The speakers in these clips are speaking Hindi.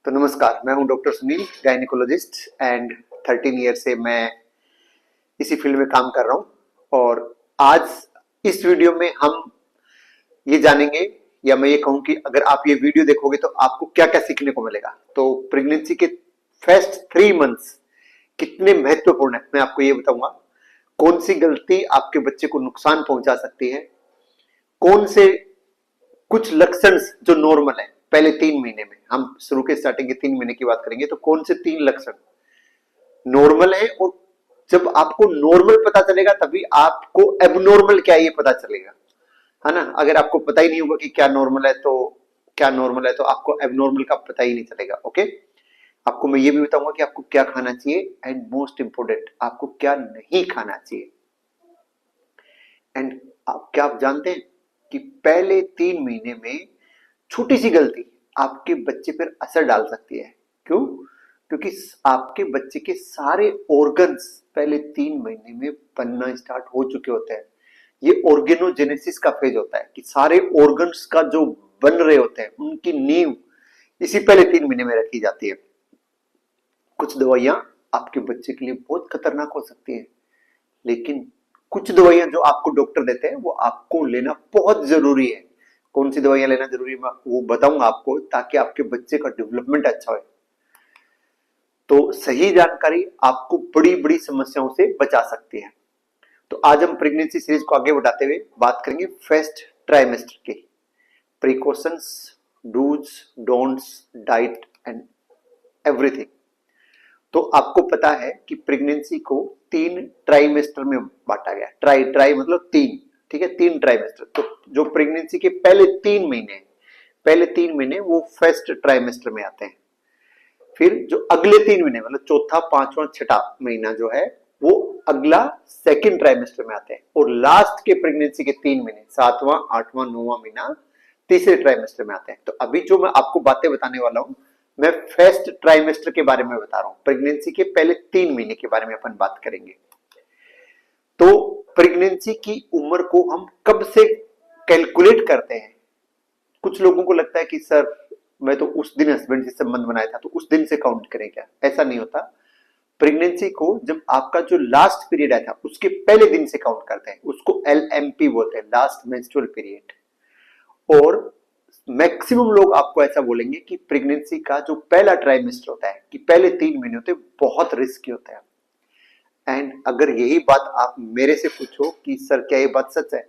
तो नमस्कार, मैं हूं doctor Sunil, gynaecologist and 13 year से मैं इसी फील्ड में काम कर रहा हूं। और आज इस वीडियो में हम ये जानेंगे, या मैं ये कहूं कि अगर आप ये वीडियो देखोगे तो आपको क्या क्या सीखने को मिलेगा। तो प्रेगनेंसी के फर्स्ट 3 मंथ्स कितने महत्वपूर्ण है मैं आपको ये बताऊंगा। कौन सी गलती आपके बच्चे को नुकसान पहुंचा सकती है, कौन से कुछ लक्षण जो नॉर्मल है पहले 3 महीने में, हम शुरू के स्टार्टिंग के 3 महीने की बात करेंगे तो कौन से 3 लक्षण नॉर्मल है। और जब आपको नॉर्मल पता चलेगा तभी आपको एबनॉर्मल क्या है ये पता चलेगा, है ना। अगर आपको पता ही नहीं होगा कि क्या नॉर्मल है तो आपको एबनॉर्मल का पता ही नहीं चलेगा। ओके, आपको मैं ये भी बताऊंगा कि आपको क्या खाना चाहिए एंड मोस्ट इंपोर्टेंट आपको क्या नहीं खाना चाहिए। एंड क्या आप जानते हैं कि पहले 3 महीने में छोटी सी गलती आपके बच्चे पर असर डाल सकती है। क्यों? क्योंकि आपके बच्चे के सारे ऑर्गन्स पहले 3 महीने में बनना स्टार्ट हो चुके होते हैं। ये ऑर्गेनोजेनेसिस का फेज होता है कि सारे ऑर्गन्स का जो बन रहे होते हैं उनकी नींव इसी पहले 3 महीने में रखी जाती है। कुछ दवाइयां आपके बच्चे के लिए बहुत खतरनाक हो सकती है, लेकिन कुछ दवाइयां जो आपको डॉक्टर देते हैं वो आपको लेना बहुत जरूरी है। कौन सी दवाइयां लेना जरूरी है मैं वो बताऊंगा आपको, ताकि आपके बच्चे का डेवलपमेंट अच्छा हो। तो सही जानकारी आपको बड़ी बड़ी समस्याओं से बचा सकती है। तो आज हम प्रेगनेंसी सीरीज को आगे बढ़ाते हुए बात करेंगे फर्स्ट ट्राइमेस्टर की precautions, do's, don'ts, diet and everything. तो आपको पता है कि प्रेगनेंसी को 3 ट्राइमेस्टर में बांटा गया। ट्राई मतलब 3, ठीक है, 3 ट्राइमेस्टर। तो जो प्रेगनेंसी के पहले 3 महीने वो फर्स्ट ट्राइमेस्टर में आते हैं। फिर जो अगले 3 महीने मतलब चौथा, पांचवा, छठा महीना जो है वो अगला सेकंड ट्राइमेस्टर में आते हैं। और लास्ट के प्रेगनेंसी के 3 महीने 7वां, 8वां, 9वां महीना तीसरे ट्राइमेस्टर में आते हैं। तो अभी जो मैं आपको बातें बताने वाला हूं मैं फर्स्ट ट्राइमेस्टर के बारे में बता रहा हूं। प्रेगनेंसी के पहले 3 महीने के बारे में अपन बात करेंगे। तो प्रेगनेंसी की उम्र को हम कब से कैलकुलेट करते हैं? कुछ लोगों को लगता है कि सर मैं तो उस दिन हस्बैंड से संबंध बनाया था तो उस दिन से काउंट करें क्या? ऐसा नहीं होता। प्रेगनेंसी को जब आपका जो लास्ट पीरियड आया था उसके पहले दिन से काउंट करते हैं, उसको LMP बोलते हैं, लास्ट मेंस्ट्रुअल पीरियड। और मैक्सिमम लोग आपको ऐसा बोलेंगे कि प्रेगनेंसी का जो पहला ट्राइमेस्टर होता है कि पहले 3 महीने होते हैं बहुत रिस्की होता है। एंड अगर यही बात आप मेरे से पूछो कि सर क्या ये बात सच है,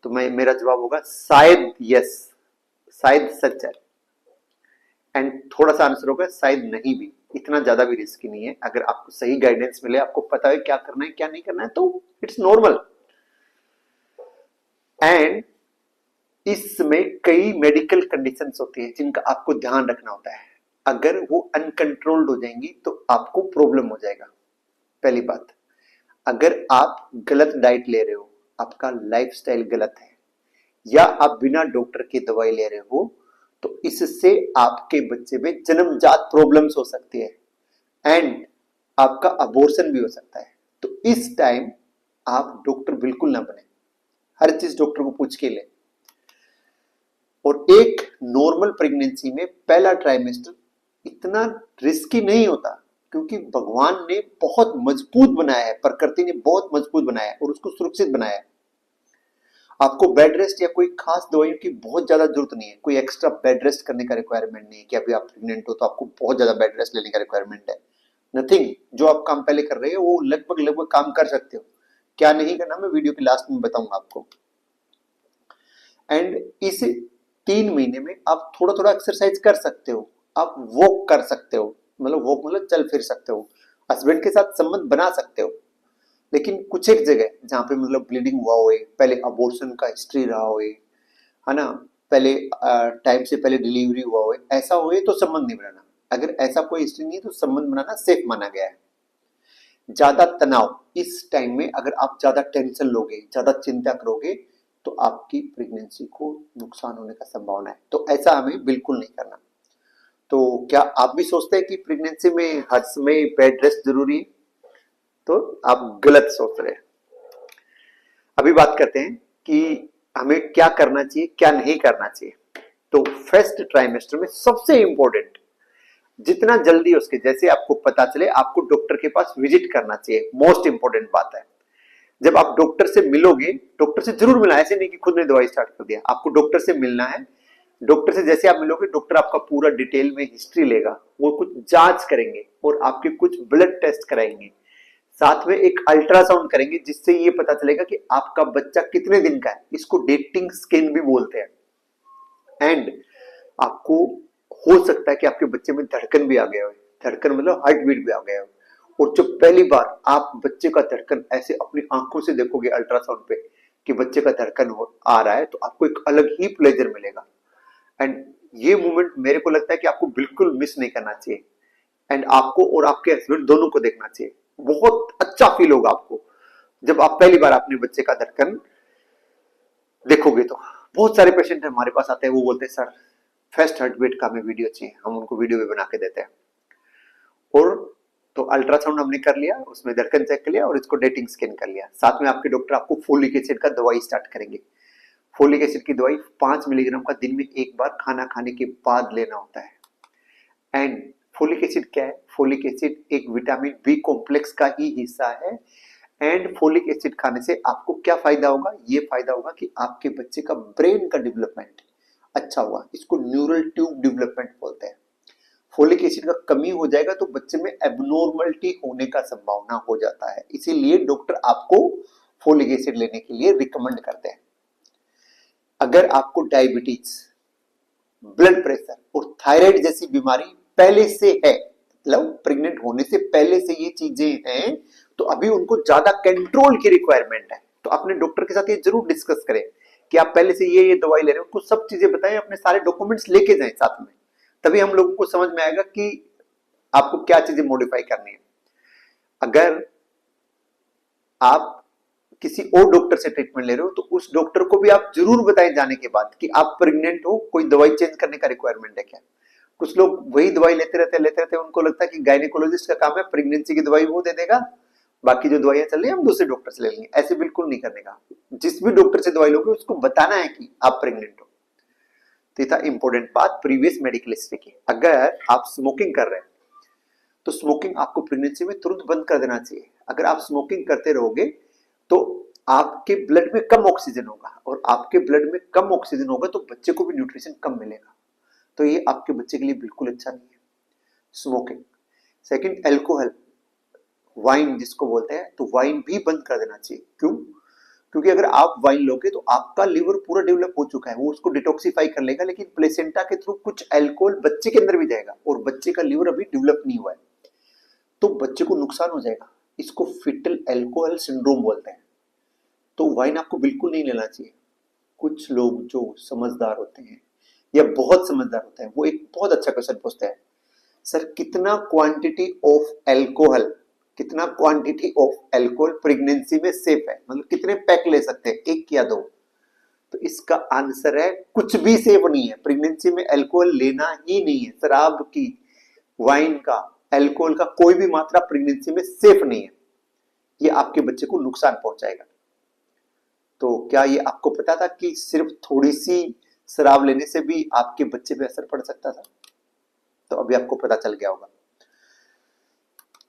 तो मेरा जवाब होगा शायद यस, शायद सच है। एंड थोड़ा सा आंसर होगा शायद नहीं भी, इतना ज्यादा भी रिस्की नहीं है। अगर आपको सही गाइडेंस मिले, आपको पता है क्या करना है क्या नहीं करना है, तो इट्स नॉर्मल। एंड इसमें कई मेडिकल कंडीशंस होती है जिनका आपको ध्यान रखना होता है। अगर वो अनकंट्रोल्ड हो जाएंगी तो आपको प्रॉब्लम हो जाएगा। पहली बात, अगर आप गलत डाइट ले रहे हो, आपका लाइफस्टाइल गलत है, या आप बिना डॉक्टर की दवाई ले रहे हो, तो इससे आपके बच्चे में जन्मजात प्रॉब्लम्स हो सकती है एंड आपका अबॉर्शन भी हो सकता है। तो इस टाइम आप डॉक्टर बिल्कुल ना बने, हर चीज डॉक्टर को पूछ के ले। और एक नॉर्मल प्रेगनेंसी में पहला ट्राइमेस्टर इतना रिस्की नहीं होता, क्योंकि भगवान ने बहुत मजबूत बनाया है, प्रकृति ने बहुत मजबूत बनाया है और उसको सुरक्षित बनाया है। आपको बेड रेस्ट या कोई खास दवाइयों की बहुत ज्यादा जरूरत नहीं है, कोई एक्स्ट्रा बेड रेस्ट करने का रिक्वायरमेंट नहीं है कि अभी आप प्रेग्नेंट हो तो आपको बहुत ज्यादा बेड रेस्ट लेने का रिक्वायरमेंट है। नथिंग। जो आप काम पहले कर रहे हो वो लगभग काम कर सकते हो। क्या नहीं करना मैं वीडियो के लास्ट में बताऊंगा आपको। एंड इस 3 महीने में आप थोड़ा थोड़ा एक्सरसाइज कर सकते हो, आप वॉक कर सकते हो, मतलब वॉक मतलब चल फिर सकते हो, हस्बैंड के साथ संबंध बना सकते हो। लेकिन कुछ एक जगह जहां पे मतलब ब्लीडिंग हुआ हो, पहले अबॉर्शन का हिस्ट्री रहा हो, है ना, पहले टाइम से पहले डिलीवरी हुआ हो, ऐसा हो तो संबंध नहीं बनाना। अगर ऐसा कोई हिस्ट्री नहीं है तो संबंध बनाना सेफ माना गया है। ज्यादा तनाव इस टाइम में, अगर आप ज्यादा टेंशन लोगे, ज्यादा चिंता करोगे, तो आपकी प्रेगनेंसी को नुकसान होने का संभावना है। तो ऐसा हमें बिल्कुल नहीं करना। तो क्या आप भी सोचते हैं कि प्रेगनेंसी में हर समय बेड रेस्ट जरूरी है? तो आप गलत सोच रहे हैं। अभी बात करते हैं कि हमें क्या करना चाहिए क्या नहीं करना चाहिए। तो फर्स्ट ट्राइमेस्टर में सबसे इंपॉर्टेंट जितना जल्दी उसके जैसे आपको पता चले आपको डॉक्टर के पास विजिट करना चाहिए। मोस्ट इंपॉर्टेंट बात है, जब आप डॉक्टर से मिलोगे, डॉक्टर से जरूर मिलना, ऐसे नहीं कि खुद ने दवाई स्टार्ट कर दिया, आपको डॉक्टर से मिलना है। डॉक्टर से जैसे आप मिलोगे, डॉक्टर आपका पूरा डिटेल में हिस्ट्री लेगा, वो कुछ जांच करेंगे और आपके कुछ ब्लड टेस्ट कराएंगे, साथ में एक अल्ट्रासाउंड करेंगे जिससे ये पता चलेगा कि आपका बच्चा कितने दिन का है। इसको डेटिंग स्किन भी बोलते हैं। एंड आपको हो सकता है कि आपके बच्चे में धड़कन भी आ गया हो, धड़कन मतलब हार्ट बीट भी आ गया हो। और जब पहली बार आप बच्चे का धड़कन ऐसे अपनी आंखों से देखोगे अल्ट्रासाउंड पे कि बच्चे का धड़कन आ रहा है, तो आपको एक अलग ही प्लेजर मिलेगा। एंड ये मोमेंट मेरे को लगता है कि आपको बिल्कुल मिस नहीं करना चाहिए। एंड आपको और आपके हस्बैंड दोनों को देखना चाहिए, बहुत अच्छा फील होगा आपको जब आप पहली बार अपने बच्चे का धड़कन देखोगे। तो बहुत सारे पेशेंट हमारे पास आते हैं, वो बोलते हैं सर फास्ट हार्ट बीट का हमें वीडियो चाहिए, हम उनको वीडियो भी बना के देते हैं। और तो अल्ट्रासाउंड हमने कर लिया, उसमें धड़कन चेक कर लिया और इसको डेटिंग स्कैन कर लिया, साथ में आपके डॉक्टर आपको फोलिक एसिड का दवाई स्टार्ट करेंगे। फोलिक एसिड की दवाई 5 मिलीग्राम का दिन में एक बार खाना खाने के बाद लेना होता है। एंड फोलिक एसिड क्या है? फोलिक एसिड एक विटामिन बी कॉम्प्लेक्स का ही हिस्सा है। एंड फोलिक एसिड खाने से आपको क्या फायदा होगा? ये फायदा होगा कि आपके बच्चे का ब्रेन का डेवलपमेंट अच्छा हुआ, इसको न्यूरल ट्यूब डेवलपमेंट बोलते हैं। फोलिक एसिड का कमी हो जाएगा तो बच्चे में एबनॉर्मलिटी होने का संभावना हो जाता है, इसीलिए डॉक्टर आपको फोलिक एसिड लेने के लिए रिकमेंड करते हैं। अगर आपको डायबिटीज, ब्लड प्रेशर और थायराइड जैसी बीमारी पहले से है, मतलब प्रेग्नेंट होने से पहले से ये चीजें हैं, तो अभी उनको ज्यादा कंट्रोल की रिक्वायरमेंट है। तो अपने डॉक्टर के साथ ये जरूर डिस्कस करें कि आप पहले से ये दवाई ले रहे हो, उनको सब चीजें बताएं, अपने सारे डॉक्यूमेंट्स लेके जाएं साथ में, तभी हम लोगों को समझ में आएगा कि आपको क्या चीजें मॉडिफाई करनी है। अगर आप किसी और डॉक्टर से ट्रीटमेंट ले रहे हो तो उस डॉक्टर को भी आप जरूर बताएं जाने के बाद कि आप प्रेग्नेंट हो, कोई दवाई चेंज करने का रिक्वायरमेंट है क्या। कुछ लोग वही दवाई लेते रहते, उनको लगता है कि गायनेकोलॉजिस्ट का काम है प्रेगनेंसी की दवाई वो दे देगा, बाकी जो दवाइयां चल रही है हम दूसरे डॉक्टर से ले लेंगे। ऐसे बिल्कुल नहीं करने का, जिस भी डॉक्टर से दवाई लोगे उसको बताना है कि आप प्रेग्नेंट हो। तो था इंपॉर्टेंट बात प्रीवियस मेडिकल हिस्ट्री की। अगर आप स्मोकिंग कर रहे हैं तो स्मोकिंग आपको प्रेगनेंसी में तुरंत बंद कर देना चाहिए। अगर आप स्मोकिंग करते रहोगे तो आपके ब्लड में कम ऑक्सीजन होगा, और आपके ब्लड में कम ऑक्सीजन होगा तो बच्चे को भी न्यूट्रिशन कम मिलेगा, तो ये आपके बच्चे के लिए बिल्कुल अच्छा नहीं है स्मोकिंग। सेकंड, अल्कोहल, वाइन जिसको बोलते हैं, तो वाइन भी बंद कर देना चाहिए। क्यों? क्योंकि अगर आप वाइन लोगे तो आपका लिवर पूरा डेवलप हो चुका है, वो उसको डिटॉक्सिफाई कर लेगा, लेकिन प्लेसेंटा के थ्रू कुछ अल्कोहल बच्चे के अंदर भी जाएगा और बच्चे का लिवर अभी डेवलप नहीं हुआ है, तो बच्चे को नुकसान हो जाएगा। इसको फिटल अल्कोहल सिंड्रोम बोलते हैं। तो वाइन आपको बिल्कुल नहीं लेना चाहिए। कुछ लोग जो समझदार होते हैं या बहुत समझदार होते हैं, वो एक बहुत अच्छा क्वेश्चन पूछते हैं, सर कितना क्वांटिटी ऑफ अल्कोहल, कितना क्वांटिटी ऑफ अल्कोहल प्रेगनेंसी में सेफ है, मतलब कितने पैक ले सकते हैं, एक या दो? तो इसका आंसर है कुछ भी सेफ नहीं है, प्रेगनेंसी में अल्कोहल लेना ही नहीं है। शराब की, वाइन का, अल्कोहल का कोई भी मात्रा प्रेगनेंसी में सेफ नहीं है, ये आपके बच्चे को नुकसान पहुंचाएगा। तो क्या ये आपको पता था कि सिर्फ थोड़ी सी शराब लेने से भी आपके बच्चे पे असर पड़ सकता था? तो अभी आपको पता चल गया होगा।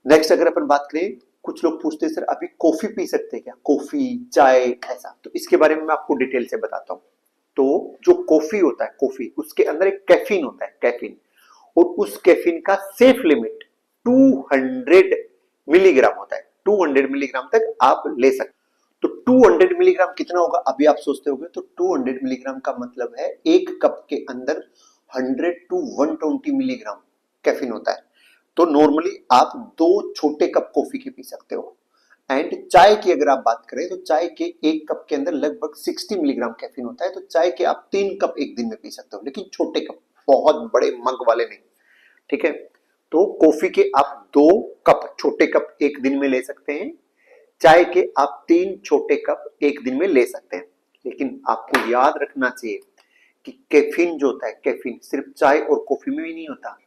नेक्स्ट अगर अपन बात करें, कुछ लोग पूछते हैं सर अभी कॉफी पी सकते हैं क्या, कॉफी, चाय, ऐसा? तो इसके बारे में मैं आपको डिटेल से बताता हूं। तो जो कॉफी होता है, कॉफी, उसके अंदर एक कैफीन होता है, कैफीन, और उस कैफीन का सेफ लिमिट 200 मिलीग्राम होता है। 200 मिलीग्राम तक आप ले सकते। तो 200 मिलीग्राम कितना होगा, अभी आप सोचते होंगे। तो 200 मिलीग्राम का मतलब है एक कप के अंदर 100 टू 120 मिलीग्राम कैफीन होता है। तो नॉर्मली आप 2 छोटे कप कॉफी के पी सकते हो। एंड चाय की अगर आप बात करें तो चाय के एक कप के अंदर लगभग 60 मिलीग्राम कैफीन होता है। तो चाय के आप 3 कप एक दिन में पी सकते हो, लेकिन छोटे कप, बहुत बड़े मग वाले नहीं, ठीक है। तो कॉफी के आप 2 कप, छोटे कप एक दिन में ले सकते हैं, चाय के आप 3 छोटे कप एक दिन में ले सकते हैं। लेकिन आपको याद रखना चाहिए कि कैफीन जो होता है, कैफीन सिर्फ चाय और कॉफी में भी नहीं होता।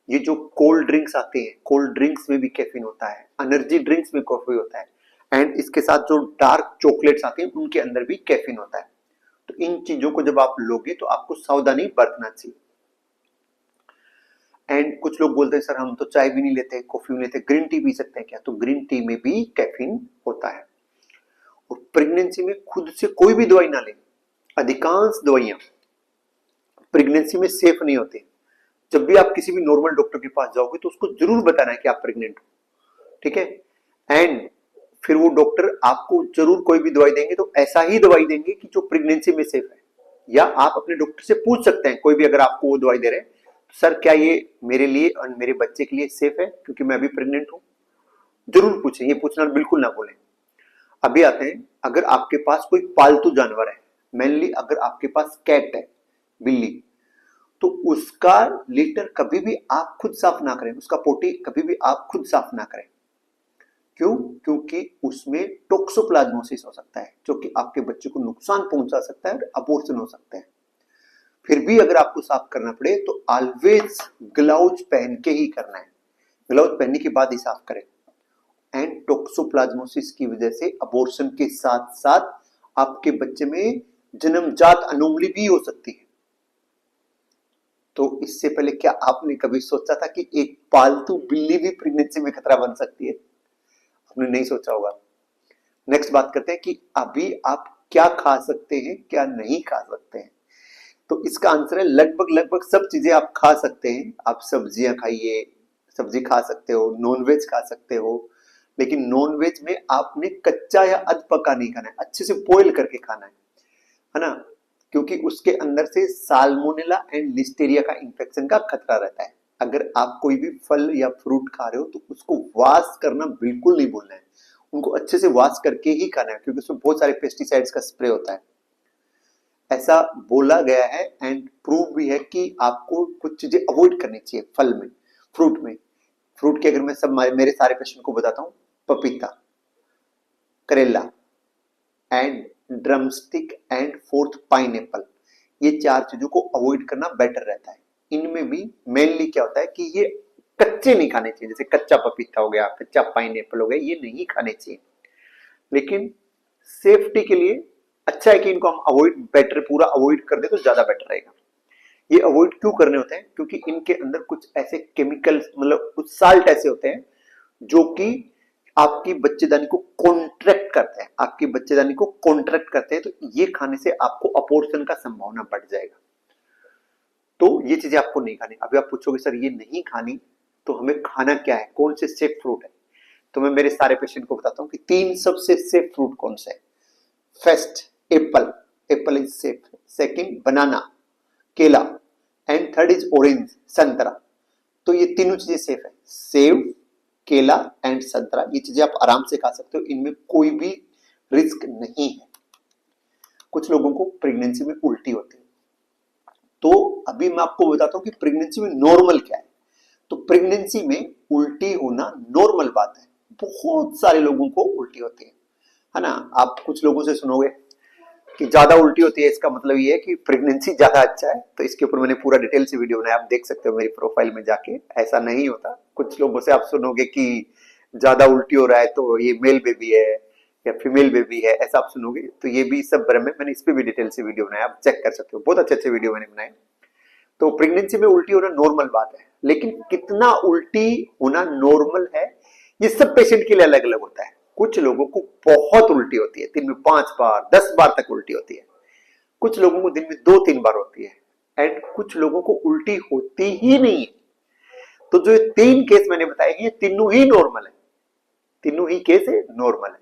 ये जो कोल्ड ड्रिंक्स आते हैं, कोल्ड ड्रिंक्स में भी कैफीन होता है, एनर्जी ड्रिंक्स में कॉफी होता है, एंड इसके साथ जो डार्क चॉकलेट्स आते हैं उनके अंदर भी कैफीन होता है। तो इन चीजों को जब आप लोगे तो आपको सावधानी बरतना चाहिए। एंड कुछ लोग बोलते हैं सर हम तो चाय भी नहीं लेते, कॉफी नहीं लेते, ग्रीन टी पी सकते हैं क्या? तो ग्रीन टी में भी कैफीन होता है। और प्रेगनेंसी में खुद से कोई भी दवाई ना लें। अधिकांश दवाइयां प्रेगनेंसी में सेफ नहीं होती। जब भी आप किसी भी नॉर्मल डॉक्टर के पास जाओगे तो उसको जरूर बताना है कि आप प्रेग्नेंट हो, ठीक है? एंड फिर वो डॉक्टर आपको जरूर कोई भी दवाई देंगे तो ऐसा ही दवाई देंगे कि जो प्रेगनेंसी में सेफ है। या आप अपने डॉक्टर से पूछ सकते हैं, कोई भी अगर आपको वो दवाई दे रहे हैं, तो सर क्या ये मेरे लिए और मेरे बच्चे के लिए सेफ है, क्योंकि मैं अभी प्रेग्नेंट हूं। जरूर पूछें, ये पूछना बिल्कुल ना भूलें। अभी आते हैं, अगर आपके पास कोई पालतू जानवर है, मेनली अगर आपके पास कैट है, बिल्ली, तो उसका लीटर कभी भी आप खुद साफ ना करें, उसका पोटी कभी भी आप खुद साफ ना करें। क्यों? क्योंकि उसमें टोक्सोप्लाज्मोसिस हो सकता है, जो कि आपके बच्चे को नुकसान पहुंचा सकता है और अबॉर्शन हो सकते हैं। फिर भी अगर आपको साफ करना पड़े तो ऑलवेज ग्लव्स पहन के ही करना है। ग्लव्स पहनने के बाद ही साफ करें। एंड टोक्सोप्लाज्मोसिस की वजह से अबॉर्शन के साथ साथ आपके बच्चे में जन्मजात अनोमली भी हो सकती है। तो इससे पहले क्या आपने कभी सोचा था कि एक पालतू बिल्ली भी प्रेगनेंसी में खतरा बन सकती है? आपने नहीं सोचा होगा। नेक्स्ट बात करते हैं कि अभी आप क्या खा सकते हैं, क्या नहीं खा सकते हैं। तो इसका आंसर है लगभग लगभग सब चीजें आप खा सकते हैं। आप सब्जियां खाइए, सब्जी खा सकते हो, नॉनवेज खा सकते हो, लेकिन नॉनवेज में आपने कच्चा या अध पका नहीं खाना है, अच्छे से बॉईल करके खाना है ना? क्योंकि उसके अंदर से साल्मोनेला एंड लिस्टेरिया का इंफेक्शन का खतरा रहता है। अगर आप कोई भी फल या फ्रूट खा रहे हो तो उसको वॉश करना बिल्कुल नहीं भूलना है। उनको अच्छे से वॉश करके ही खाना है, क्योंकि उसमें बहुत सारे पेस्टिसाइड्स का स्प्रे होता है। ऐसा बोला गया है एंड प्रूव भी है कि आपको कुछ चीजें अवॉइड करनी चाहिए फल में, फ्रूट में। फ्रूट के अगर मैं सब मेरे सारे पेशेंट को बताता हूं, पपीता, करेला and drumstick and fourth pineapple, ये चार चीजों को अवॉइड करना बेटर रहता है। इनमें भी मेनली क्या होता है कि ये कच्चे नहीं खाने चाहिए, जैसे कच्चा पपीता हो गया, कच्चा पाइनएप्पल हो गया, ये नहीं खाने चाहिए। लेकिन सेफ्टी के लिए अच्छा है कि इनको हम अवॉइड, बेटर पूरा अवॉइड कर दे तो ज्यादा बेटर रहेगा। ये अवॉइड क्यों करने होते हैं? क्योंकि इनके अंदर कुछ ऐसे केमिकल्स, मतलब कुछ साल्ट ऐसे होते हैं जो कि आपकी बच्चेदानी को कॉन्ट्रैक्ट करते हैं, आपकी बच्चेदानी को कॉन्ट्रैक्ट करते हैं। तो ये खाने से आपको अबॉर्शन का संभावना बढ़ जाएगा। तो ये चीजें आपको नहीं खानी। अभी आप पूछोगे सर ये नहीं खानी तो हमें खाना क्या है, कौन से सेफ फ्रूट है? तो मैं मेरे सारे पेशेंट को बताता हूं कि 3 सबसे सेफ फ्रूट कौन से है। First apple, apple is safe. Second banana, केला, एंड थर्ड इज ऑरेंज, संतरा। तो ये तीनों चीजें सेफ है, सेब, केला एंड संतरा। ये चीजें आप आराम से खा सकते हो, इनमें कोई भी रिस्क नहीं है। कुछ लोगों को प्रेगनेंसी में उल्टी होती है, तो अभी मैं आपको बताता हूं कि प्रेगनेंसी में नॉर्मल क्या है। तो प्रेगनेंसी में उल्टी होना नॉर्मल बात है। बहुत सारे लोगों को उल्टी होती है ना? आप कुछ लोगों से सुनोगे कि ज्यादा उल्टी होती है, इसका मतलब ये है कि प्रेगनेंसी ज्यादा अच्छा है। तो इसके ऊपर मैंने पूरा डिटेल से वीडियो बनाया, आप देख सकते हो मेरी प्रोफाइल में जाके। ऐसा नहीं होता। कुछ लोगों से आप सुनोगे कि ज्यादा उल्टी हो रहा है तो ये मेल बेबी है या फीमेल बेबी है, ऐसा आप सुनोगे, तो ये भी सब भ्रम है। मैंने इस पे भी डिटेल से वीडियो बनाया, आप चेक कर सकते हो, बहुत अच्छे अच्छे वीडियो मैंने बनाए। तो प्रेगनेंसी में उल्टी होना नॉर्मल बात है, लेकिन कितना उल्टी होना नॉर्मल है ये सब पेशेंट के लिए अलग अलग होता है। कुछ लोगों को बहुत उल्टी होती है, दिन में 5 बार 10 बार तक उल्टी होती है। कुछ लोगों को दिन में 2-3 बार होती है, एंड कुछ लोगों को उल्टी होती ही नहीं है। तो जो 3 केस मैंने बताए ये तीनों ही नॉर्मल है, तीनों ही केस है नॉर्मल है।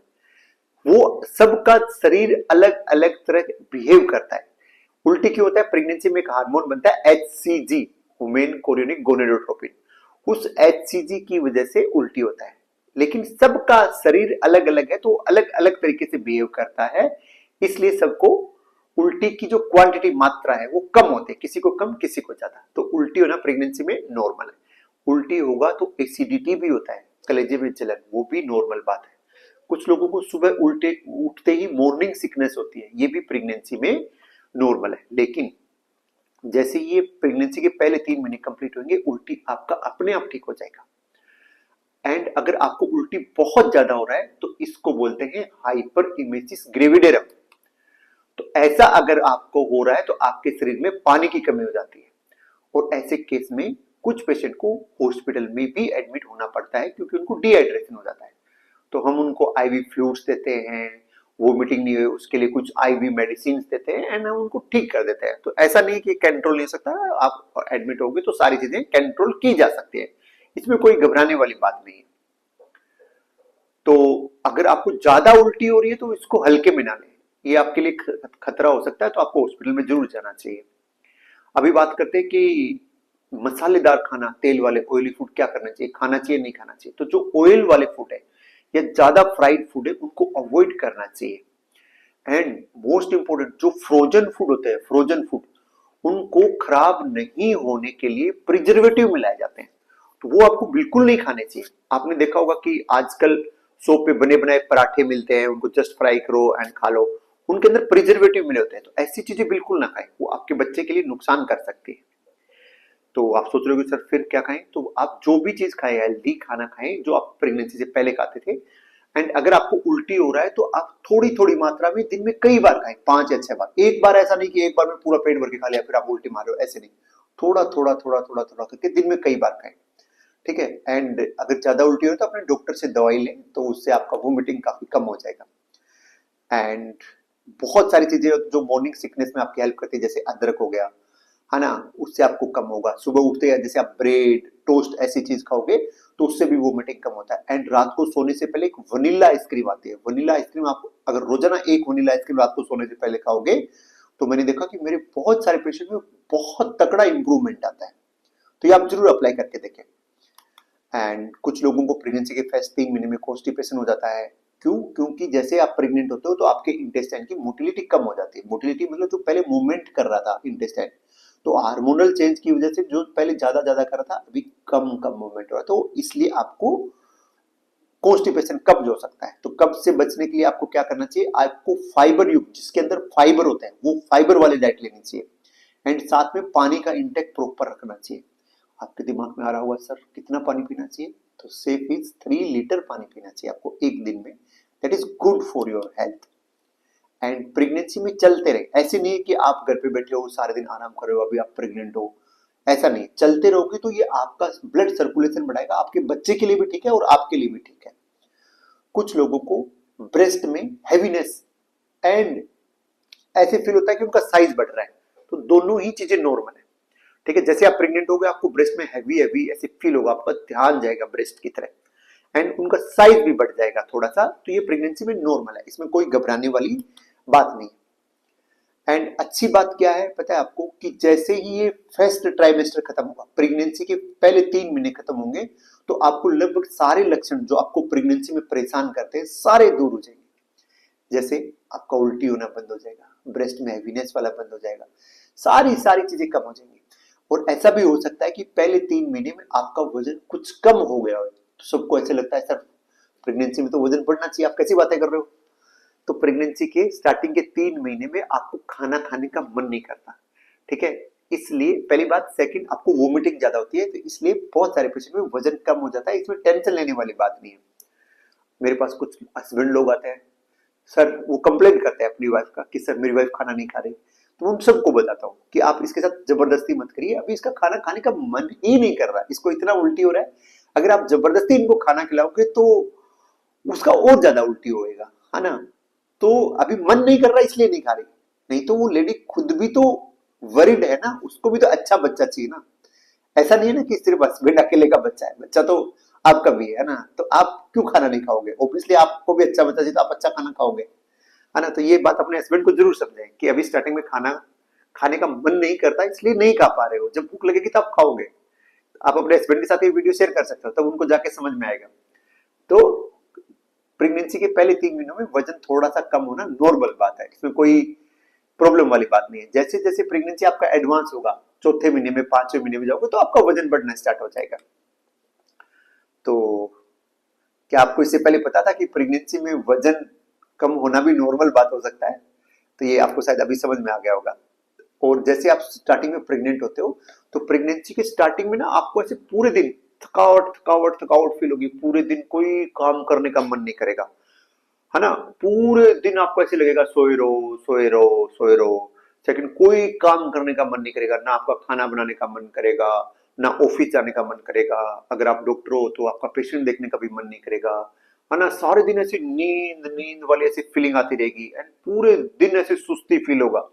वो सबका शरीर अलग अलग तरह बिहेव करता है। उल्टी क्यों होता है? प्रेगनेंसी में एक हार्मोन बनता है HCG, ह्यूमन कोरियोनिक गोनेडोट्रोपिन। उस HCG की वजह से उल्टी होता है, लेकिन सबका शरीर अलग अलग है तो अलग अलग तरीके से बिहेव करता है। इसलिए सबको उल्टी की जो क्वांटिटी, मात्रा है वो कम होती है, किसी को कम किसी को ज्यादा। तो उल्टी होना प्रेगनेंसी में नॉर्मल है। उल्टी होगा तो एसिडिटी भी होता है, कलेजे में जलन, वो भी नॉर्मल बात है। कुछ लोगों को सुबह उठते ही मॉर्निंग सिकनेस होती है, ये भी प्रेगनेंसी में नॉर्मल है। लेकिन जैसे ये प्रेगनेंसी के पहले 3 महीने कंप्लीट होंगे, उल्टी आपका अपने आप ठीक हो जाएगा। एंड अगर आपको उल्टी बहुत ज्यादा हो रहा है तो इसको बोलते हैं हाइपर इमेसिस ग्रेविडेरम। तो ऐसा अगर आपको हो रहा है तो आपके शरीर में पानी की कमी हो जाती है, और ऐसे केस में कुछ पेशेंट को हॉस्पिटल में भी एडमिट होना पड़ता है क्योंकि उनको डिहाइड्रेशन हो जाता है। तो हम उनको आईवी फ्लूइड्स देते हैं, वोमिटिंग नहीं हुई उसके लिए कुछ आईवी मेडिसिन देते हैं एंड हम उनको ठीक कर देते हैं। तो ऐसा नहीं कि कंट्रोल नहीं हो सकता, आप एडमिट होगे तो सारी चीजें कंट्रोल की जा सकती है, इसमें कोई घबराने वाली बात नहीं है। तो अगर आपको ज्यादा उल्टी हो रही है तो इसको हल्के में ना लें, ये आपके लिए खतरा हो सकता है, तो आपको हॉस्पिटल में जरूर जाना चाहिए। अभी बात करते हैं कि मसालेदार खाना, तेल वाले ऑयली फूड क्या करना चाहिए, खाना चाहिए नहीं खाना चाहिए। तो जो ऑयल वाले फूड है या ज्यादा फ्राइड फूड है उनको अवॉइड करना चाहिए। एंड मोस्ट इंपोर्टेंट जो फ्रोजन फूड होते हैं, फ्रोजन फूड उनको खराब नहीं होने के लिए प्रिजर्वेटिव मिलाए जाते हैं, तो वो आपको बिल्कुल नहीं खाने चाहिए। आपने देखा होगा कि आजकल सोप पे बने बनाए पराठे मिलते हैं, उनको जस्ट फ्राई करो एंड खा लो, उनके अंदर प्रिजर्वेटिव मिले होते हैं। तो ऐसी चीजें बिल्कुल ना खाएं, वो आपके बच्चे के लिए नुकसान कर सकती है। तो आप सोच रहे हो कि सर फिर क्या खाएं, तो आप जो भी चीज खाएं, हेल्दी खाना खाएं जो आप प्रेगनेंसी से पहले खाते थे। एंड अगर आपको उल्टी हो रहा है तो आप थोड़ी थोड़ी मात्रा में दिन में कई बार खाएं, 5 या 6 बार। एक बार ऐसा नहीं कि एक बार में पूरा पेट भर के खा लिया फिर आप उल्टी मार रहे हो, ऐसे नहीं। थोड़ा थोड़ा थोड़ा थोड़ा थोड़ा करके दिन में कई बार खाएं, ठीक है। एंड अगर ज्यादा उल्टी हो तो अपने डॉक्टर से दवाई लें, तो उससे आपका वोमिटिंग काफी कम हो जाएगा। एंड बहुत सारी चीजें जो मॉर्निंग सिकनेस में आपकी हेल्प करती है, जैसे अदरक हो गया, है ना, उससे आपको कम होगा। सुबह उठते हैं जैसे आप ब्रेड टोस्ट ऐसी चीज खाओगे तो उससे भी वोमिटिंग कम होता है। एंड रात को सोने से पहले एक वनीला आइसक्रीम आती है, वनीला आइसक्रीम आप अगर रोजाना एक वनीला आइसक्रीम रात को सोने से पहले खाओगे तो मैंने देखा कि मेरे बहुत सारे पेशेंट में बहुत तगड़ा इंप्रूवमेंट आता है। तो ये आप जरूर अप्लाई करके देखें। एंड कुछ लोगों को प्रेगनेंसी के फर्स्ट 3 महीने में कॉन्स्टिपेशन हो जाता है। क्यों? क्योंकि जैसे आप प्रेग्नेंट होते हो तो आपके इंटेस्टाइन की मोटिलिटी कम हो जाती है। मोटिलिटी मतलब जो पहले मूवमेंट कर रहा था इंटेस्टाइन, तो हार्मोनल चेंज की वजह से जो पहले ज्यादा ज्यादा कर रहा था अभी कम कम मूवमेंट हो रहा है, तो इसलिए आपको कॉन्स्टिपेशन कब्ज हो सकता है। तो कब्ज से बचने के लिए आपको क्या करना चाहिए, आपको फाइबर युक्त जिसके अंदर फाइबर होते हैं वो फाइबर वाली डाइट लेनी चाहिए। एंड साथ में पानी का इंटेक प्रॉपर रखना चाहिए। आपके दिमाग में आ रहा होगा सर कितना पानी पीना चाहिए, तो सेफ इज 3 लीटर पानी पीना चाहिए आपको एक दिन में। That is good for your health. And pregnancy में चलते रहे, ऐसे नहीं है कि आप घर पे बैठे हो सारे दिन आराम कर रहे हो, अभी आप प्रेग्नेंट हो, ऐसा नहीं। चलते रहोगे तो ये आपका ब्लड सर्कुलेशन बढ़ाएगा, आपके बच्चे के लिए भी ठीक है और आपके लिए भी ठीक है। कुछ लोगों को ब्रेस्ट में हैवीनेस एंड ऐसे फील होता है कि उनका साइज बढ़ रहा है, तो दोनों ही चीजें नॉर्मल है, ठीक है। जैसे आप प्रेग्नेंट हो गए आपको ब्रेस्ट में हैवी हैवी ऐसे फील होगा, आपका ध्यान जाएगा ब्रेस्ट की तरह एंड उनका साइज भी बढ़ जाएगा थोड़ा सा, तो ये प्रेगनेंसी में नॉर्मल है, इसमें कोई घबराने वाली बात नहीं। एंड अच्छी बात क्या है पता है आपको, कि जैसे ही ये फर्स्ट ट्राइमेस्टर खत्म होगा, प्रेगनेंसी के पहले 3 महीने खत्म होंगे, तो आपको लगभग सारे लक्षण जो आपको प्रेगनेंसी में परेशान करते हैं सारे दूर हो जाएंगे। जैसे आपका उल्टी होना बंद हो जाएगा, ब्रेस्ट में हैवीनेस वाला बंद हो जाएगा, सारी सारी चीजें कम हो जाएंगी। और ऐसा भी हो सकता है कि पहले 3 महीने में आपका वजन कुछ कम हो गया हो, तो सबको ऐसे लगता है सर प्रेगनेंसी में तो वजन बढ़ना चाहिए, आप कैसी बातें कर रहे हो। तो प्रेगनेंसी के स्टार्टिंग के 3 महीने में आपको खाना खाने का मन नहीं करता, ठीक है। इसलिए पहली बात, सेकंड आपको वोमिटिंग ज्यादा होती है, तो इसलिए बहुत सारे पेशेंट में वजन कम हो जाता है, इसमें टेंशन लेने वाली बात नहीं है। मेरे पास कुछ हस्बैंड लोग आते हैं, सर वो कंप्लेन करते हैं अपनी वाइफ का कि सर मेरी वाइफ खाना नहीं खा रही, तो उन सबको बताता हूँ कि आप इसके साथ जबरदस्ती मत करिए, अभी इसका खाना खाने का मन ही नहीं कर रहा, इसको इतना उल्टी हो रहा है, अगर आप जबरदस्ती इनको खाना खिलाओगे तो उसका और ज्यादा उल्टी होएगा, है ना। तो अभी मन नहीं कर रहा इसलिए नहीं खा रही, नहीं तो वो लेडी खुद भी तो वरिड है ना, उसको भी तो अच्छा बच्चा चाहिए ना। ऐसा नहीं है ना कि सिर्फ हस्बैंड अकेले का बच्चा है, बच्चा तो आपका भी है ना, तो आप क्यों खाना नहीं खाओगे, ऑब्वियसली आपको भी अच्छा बच्चा चाहिए तो आप अच्छा खाना खाओगे, है ना। तो ये बात अपने हस्बैंड को जरूर समझाएं कि अभी स्टार्टिंग में खाना खाने का मन नहीं करता इसलिए नहीं खा पा रहे हो, जब भूख लगेगी तब खाओगे। आप अपने हस्बैंड के साथ ये वीडियो शेयर कर सकते हो, तब उनको जाके समझ में आएगा। तो प्रेगनेंसी के पहले 3 महीनों में वजन थोड़ा सा कम होना नॉर्मल बात है, इसमें कोई प्रॉब्लम वाली बात नहीं है। जैसे जैसे प्रेगनेंसी आपका एडवांस होगा, चौथे महीने में 5वें महीने में जाओगे तो आपका वजन बढ़ना स्टार्ट हो जाएगा। तो क्या आपको इससे पहले पता था कि प्रेगनेंसी में वजन कम होना भी नॉर्मल बात हो सकता है, तो ये आपको शायद अभी समझ में आ गया होगा। और जैसे आप स्टार्टिंग में प्रेग्नेंट होते हो तो प्रेगनेंसी के स्टार्टिंग में ना आपको ऐसे पूरे दिन थकावट थकावट थकावट फील होगी, पूरे दिन कोई काम करने का मन नहीं करेगा, है ना। पूरे दिन आपको ऐसे लगेगा सोए रहो सोए रहो सोए रहो। सेकंड, कोई काम करने का मन नहीं करेगा, ना आपका खाना बनाने का मन करेगा, ना ऑफिस जाने का मन करेगा, अगर आप डॉक्टर हो तो आपका पेशेंट देखने का भी मन नहीं करेगा, है ना। सारे दिन ऐसी नींद नींद वाली ऐसी फीलिंग आती रहेगी, एंड पूरे दिन ऐसे सुस्ती फील होगा,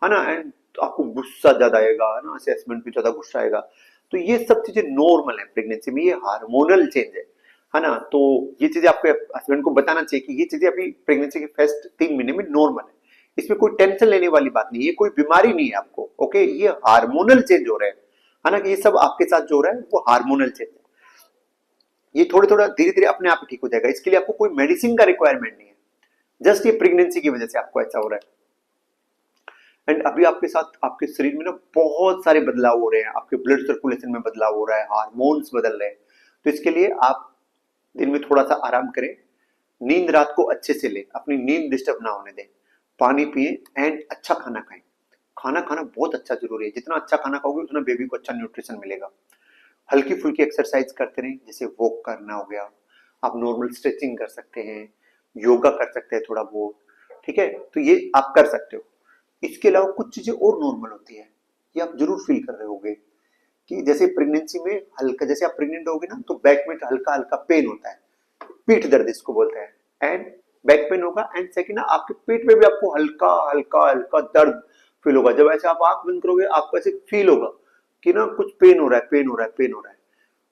है ना। एंड आपको गुस्सा ज्यादा आएगा, है ना, असेसमेंट भी ज्यादा गुस्सा आएगा। तो ये सब चीजें नॉर्मल है प्रेगनेंसी में, ये हार्मोनल चेंज है ना। तो ये चीजें आपके हस्बैंड को बताना चाहिए कि ये चीजें अभी प्रेगनेंसी के फर्स्ट 3 महीने में नॉर्मल है, इसमें कोई टेंशन लेने वाली बात नहीं है, ये कोई बीमारी नहीं है आपको, ओके। ये हार्मोनल चेंज हो रहे हैं, है ना, कि ये सब आपके साथ जो हो रहा है वो हार्मोनल चेंज है। ये थोड़े थोड़ा धीरे धीरे अपने आप ठीक हो जाएगा, इसके लिए आपको कोई मेडिसिन का रिक्वायरमेंट नहीं है, जस्ट ये प्रेगनेंसी की वजह से आपको ऐसा हो रहा है। एंड अभी आपके साथ आपके शरीर में ना बहुत सारे बदलाव हो रहे हैं, आपके ब्लड सर्कुलेशन में बदलाव हो रहा है, हार्मोन्स बदल रहे हैं। तो इसके लिए आप दिन में थोड़ा सा आराम करें, नींद रात को अच्छे से लें, अपनी नींद डिस्टर्ब ना होने दें, पानी पिए, एंड अच्छा खाना खाएं। खाना खाना बहुत अच्छा जरूरी है, जितना अच्छा खाना खाओगे उतना बेबी को अच्छा न्यूट्रिशन मिलेगा। हल्की फुल्की एक्सरसाइज करते रहें, जैसे वॉक करना हो गया, आप नॉर्मल स्ट्रेचिंग कर सकते हैं, योगा कर सकते हैं थोड़ा बहुत, ठीक है। तो ये आप कर सकते हो। इसके अलावा कुछ चीजें और नॉर्मल होती है, ये आप जरूर फील कर रहे होगे कि जैसे प्रेगनेंसी में हल्का, जैसे आप प्रेग्नेंट होगे ना तो बैक में हल्का हल्का पेन होता है, पीठ दर्द इसको बोलते हैं, एंड बैक पेन होगा। एंड सेकंड ना आपके पेट में भी आपको हल्का हल्का हल्का दर्द फील होगा, जब ऐसे आप आंख बंद करोगे आपको ऐसे फील होगा कि ना कुछ पेन हो रहा है, पेन हो रहा है, पेन हो रहा है।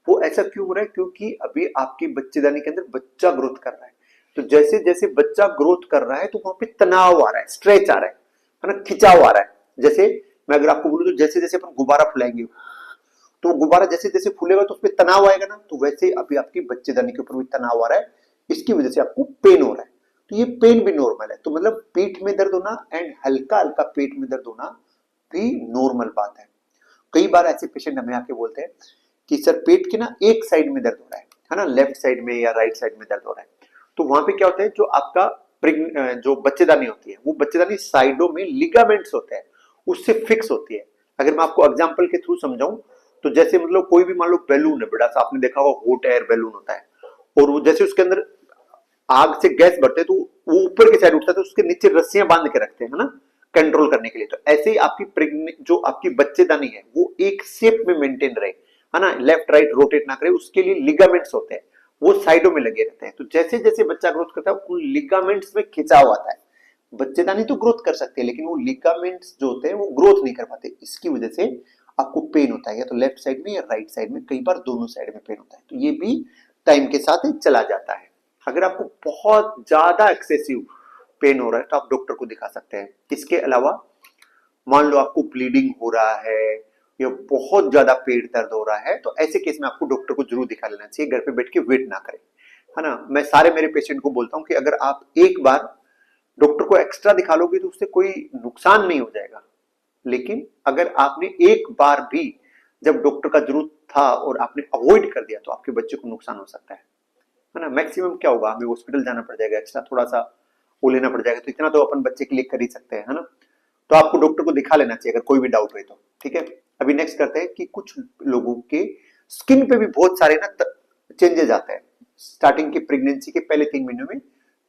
वो ऐसा क्यों हो रहा है? क्योंकि अभी आपकी बच्चेदानी के अंदर बच्चा ग्रोथ कर रहा है। तो जैसे जैसे बच्चा ग्रोथ कर रहा है तो वहां पे तनाव आ रहा है, स्ट्रेच आ रहा है ना, खिंचाव आ रहा है। जैसे मैं अगर आपको बोलूं तो जैसे जैसे अपन गुब्बारा फुलाएंगे तो गुब्बारा जैसे जैसे फूलेगा तो उसमें तनाव आएगा ना, तो वैसे अभी आपकी बच्चेदानी के ऊपर भी तनाव आ रहा है, इसकी वजह से आपको पेन हो रहा है। तो ये पेन भी नॉर्मल है, तो मतलब पीठ में दर्द होना एंड हल्का हल्का पेट में दर्द होना भी नॉर्मल बात है। कई बार ऐसे पेशेंट हमें आके बोलते हैं कि सर पेट के ना एक साइड में दर्द हो रहा है ना, लेफ्ट साइड में या राइट साइड में दर्द हो रहा है। तो वहां पे क्या होता है, जो आपका जो बच्चेदानी होती है वो बच्चेदानी साइडों में लिगामेंट्स होते हैं, उससे फिक्स होती है। अगर मैं आपको एग्जांपल के थ्रू समझाऊं तो जैसे मतलब कोई भी मान लो बैलून है बड़ा सा, आपने देखा होगा हॉट एयर बैलून होता है, और वो जैसे उसके अंदर आग से गैस बढ़ते है तो वो ऊपर की साइड उठता है, तो उसके नीचे रस्सियां बांध के रखते हैं ना, कंट्रोल करने के लिए। तो ऐसे ही आपकी प्रेग्नेंट जो आपकी बच्चेदानी है वो एक शेप में मेंटेन रहे, है ना, लेफ्ट राइट रोटेट ना करे, उसके लिए लिगामेंट्स होते हैं, वो साइडों में लगे रहते हैं। तो जैसे जैसे बच्चा ग्रोथ करता है उन लिगामेंट्स में खिंचाव आता है। बच्चेदानी तो ग्रोथ कर सकते हैं लेकिन वो लिगामेंट्स जो होते हैं वो ग्रोथ नहीं कर पाते, इसकी वजह से आपको पेन होता है, या तो लेफ्ट साइड में या राइट साइड में, कई बार दोनों साइड में पेन होता है। तो ये भी टाइम के साथ ही चला जाता है। अगर आपको बहुत ज्यादा एक्सेसिव पेन हो रहा है तो आप डॉक्टर को दिखा सकते हैं। इसके अलावा मान लो आपको ब्लीडिंग हो रहा है या बहुत ज्यादा पेट दर्द हो रहा है, तो ऐसे केस में आपको डॉक्टर को जरूर दिखा लेना चाहिए, घर पे बैठ के वेट ना करें, है ना। मैं सारे मेरे पेशेंट को बोलता हूं कि अगर आप एक बार डॉक्टर को एक्स्ट्रा दिखा लोगे तो उससे कोई नुकसान नहीं हो जाएगा, लेकिन अगर आपने एक बार भी जब डॉक्टर का जरूरत था और आपने अवॉइड कर दिया तो आपके बच्चे को नुकसान हो सकता है ना। मैक्सिमम क्या होगा, हमें हॉस्पिटल जाना पड़ जाएगा, एक्स्ट्रा थोड़ा सा वो लेना पड़ जाएगा, तो इतना तो अपन बच्चे के लिए कर ही सकते हैं, है ना। तो आपको डॉक्टर को दिखा लेना चाहिए अगर कोई भी डाउट हुए तो, ठीक है। अभी नेक्स्ट करते हैं कि कुछ लोगों के स्किन पे भी बहुत सारे ना चेंजेस आते हैं स्टार्टिंग की प्रेगनेंसी के पहले 3 महीनों में।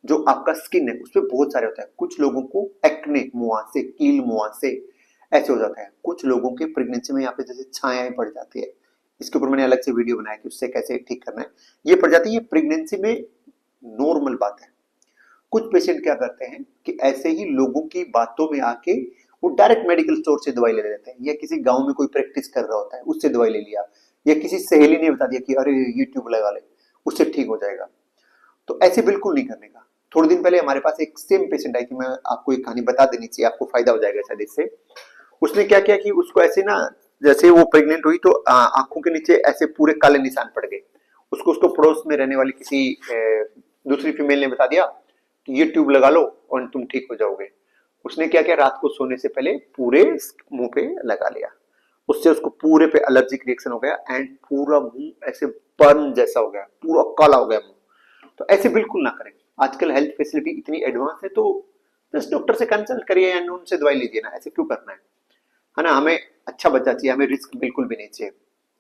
जो आपका स्किन है उसपे बहुत सारे होता है, कुछ लोगों को एक्ने, मुहासे, कील मुहासे ऐसे हो जाता है, कुछ लोगों के प्रेगनेंसी में यहाँ पे जैसे छायाएं पड़ जाती है, इसके ऊपर मैंने अलग से वीडियो बनाया कि उससे कैसे ठीक करना है। ये पड़ जाती है, ये प्रेगनेंसी में नॉर्मल बात है। कुछ पेशेंट क्या करते हैं कि ऐसे ही लोगों की बातों में आके वो डायरेक्ट मेडिकल स्टोर से दवाई ले लेते हैं, या किसी गांव में कोई प्रैक्टिस कर रहा होता है उससे दवाई ले लिया, या किसी सहेली ने बता दिया कि अरे ये ट्यूब लगा ले उससे ठीक हो जाएगा। तो ऐसे बिल्कुल नहीं करने का। थोड़े दिन पहले हमारे पास एक सेम पेशेंट आई, कि मैं आपको एक कहानी बता देनी चाहिए, आपको फायदा हो जाएगा शायद इससे। उसने क्या किया कि उसको ऐसे ना, जैसे वो प्रेग्नेंट हुई तो आंखों के नीचे ऐसे पूरे काले निशान पड़ गए। उसको उसको पड़ोस में रहने वाली किसी दूसरी फीमेल ने बता दिया कि ये ट्यूब लगा लो और तुम ठीक हो जाओगे। उसने क्या किया, रात को सोने से पहले पूरे मुंह पे लगा लिया, उससे उसको पूरे पे एलर्जिक रिएक्शन हो गया, एंड पूरा मुंह ऐसे बर्न जैसा हो गया, पूरा काला हो गया मुंह। तो ऐसे बिल्कुल ना करें। आजकल हेल्थ फैसिलिटी इतनी एडवांस है, तो बस डॉक्टर से कंसल्ट करिए या उनसे दवाई लीजिए ना, ऐसे क्यों करना है ना। हमें अच्छा बच्चा चाहिए, हमें रिस्क बिल्कुल भी नहीं चाहिए।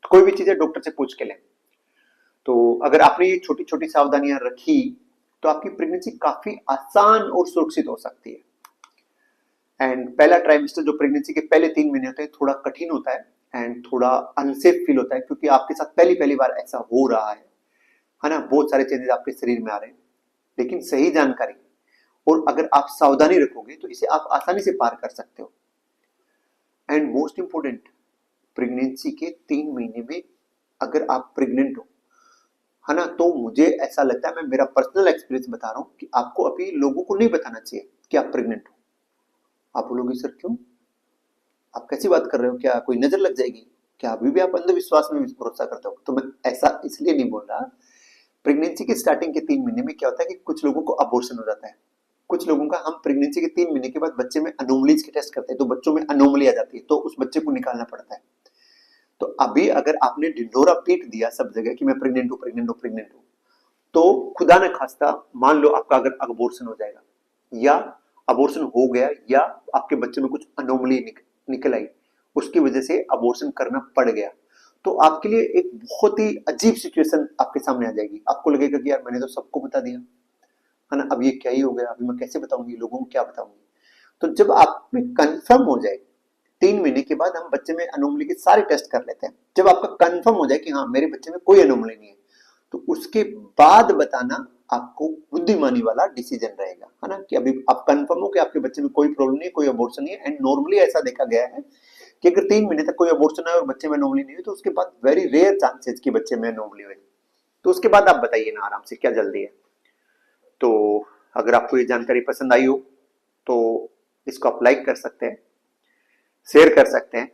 कोई भी चीज है डॉक्टर से पूछ के लें। तो अगर आपने ये छोटी छोटी सावधानियां रखी तो आपकी प्रेगनेंसी काफी आसान और सुरक्षित हो सकती है। एंड पहला ट्राइमेस्टर जो प्रेगनेंसी के पहले 3 महीने होते हैं थोड़ा कठिन होता है, एंड थोड़ा अनसेफ फील होता है, क्योंकि आपके साथ पहली पहली बार ऐसा हो रहा है ना। बहुत सारे चेंजेस आपके शरीर में आ रहे हैं, लेकिन सही जानकारी और अगर आप सावधानी रखोगे तो इसे आप आसानी से पार कर सकते हो। एंड मोस्ट इंपोर्टेंट, प्रेगनेंसी के 3 महीने में अगर आप प्रेग्नेंट हो, है ना, तो मुझे ऐसा लगता है, मैं मेरा पर्सनल एक्सपीरियंस बता रहा हूं कि आपको अभी लोगों को नहीं बताना चाहिए कि आप प्रेग्नेंट हो। आप बोलोगे सर क्यों, आप कैसी बात कर रहे हो, क्या कोई नजर लग जाएगी, क्या अभी भी आप अंधविश्वास में भरोसा करते हो? तो मैं ऐसा इसलिए नहीं बोल रहा। प्रेगनेंसी के स्टार्टिंग के 3 महीने में क्या होता है कि कुछ लोगों को अबॉर्शन हो जाता है, कुछ लोगों का, हम प्रेगनेंसी के 3 महीने के बाद बच्चे में अनोमलीज के टेस्ट करते हैं, तो बच्चों में अनोमली आ जाती है, तो उस बच्चे को निकालना पड़ता है। तो अभी अगर आपने ढिंढोरा पीट दिया सब जगह कि मैं प्रेग्नेंट हूं प्रेग्नेंट हूं प्रेग्नेंट हूं, तो खुदा न खास्ता मान लो आपका अगर अबॉर्शन हो जाएगा, या अबॉर्शन हो गया, या आपके बच्चे में कुछ अनोमली निकल आई, उसकी वजह से अबॉर्शन करना पड़ गया, तो आपके लिए एक बहुत ही अजीब सिचुएशन आपके सामने आ जाएगी। आपको लगेगा कि यार मैंने तो सबको बता दिया, है ना, अब ये क्या ही हो गया, अभी मैं कैसे बताऊंगी लोगों को, क्या बताऊंगी। तो जब आप में कंफर्म हो जाए, 3 महीने के बाद हम बच्चे में अनोमली के सारे टेस्ट कर लेते हैं, जब आपका कंफर्म हो जाए कि हाँ मेरे बच्चे में कोई अनोमली नहीं है, तो उसके बाद बताना आपको बुद्धिमानी वाला डिसीजन रहेगा, है ना, कि अभी आप कंफर्म हो कि आपके बच्चे में कोई प्रॉब्लम नहीं है, कोई अबॉर्शन नहीं है। एंड नॉर्मली ऐसा देखा गया है कि अगर 3 महीने तक कोई अबॉर्शन है और बच्चे में अनोमली नहीं हुई, तो उसके बाद वेरी रेयर चांसेस कि बच्चे में अनोमली हुई, तो उसके बाद आप बताइए ना आराम से, क्या जल्दी है। तो अगर आपको ये जानकारी पसंद आई हो तो इसको आप लाइक कर सकते हैं, शेयर कर सकते हैं,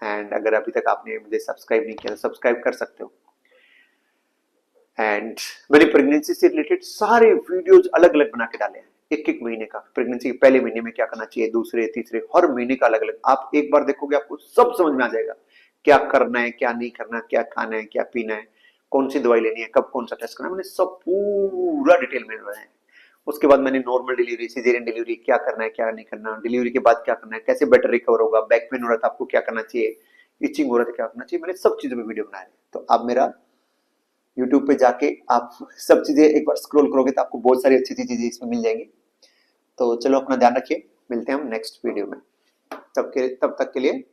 एंड अगर अभी तक आपने मुझे सब्सक्राइब नहीं किया तो सब्सक्राइब कर सकते हो। एंड मैंने प्रेगनेंसी से रिलेटेड सारे वीडियोज अलग अलग बना के डाले हैं, एक एक महीने का, प्रेगनेंसी के पहले महीने में क्या करना चाहिए, दूसरे तीसरे, हर महीने का अलग अलग। आप एक बार देखोगे आपको सब समझ में आ जाएगा, क्या करना है क्या नहीं करना, क्या खाना है क्या पीना है, कौन सी दवाई लेनी है, कब कौन सा टेस्ट करना है, मैंने सब पूरा डिटेल में बनाया है। उसके बाद मैंने नॉर्मल डिलीवरी, सिजेरियन डिलीवरी, क्या करना है क्या नहीं करना, डिलीवरी के बाद क्या करना है, कैसे बेटर रिकवर होगा, बैक पेन हो रहा था आपको क्या करना चाहिए, इचिंग हो रहा था क्या करना चाहिए, मैंने सब चीजों में वीडियो बनाया है। तो आप मेरा यूट्यूब पे जाके आप सब चीजें एक बार स्क्रॉल करोगे तो आपको बहुत सारी अच्छी अच्छी चीजें इसमें मिल जाएंगी। तो चलो अपना ध्यान रखिए, मिलते हैं हम नेक्स्ट वीडियो में, तब तक के लिए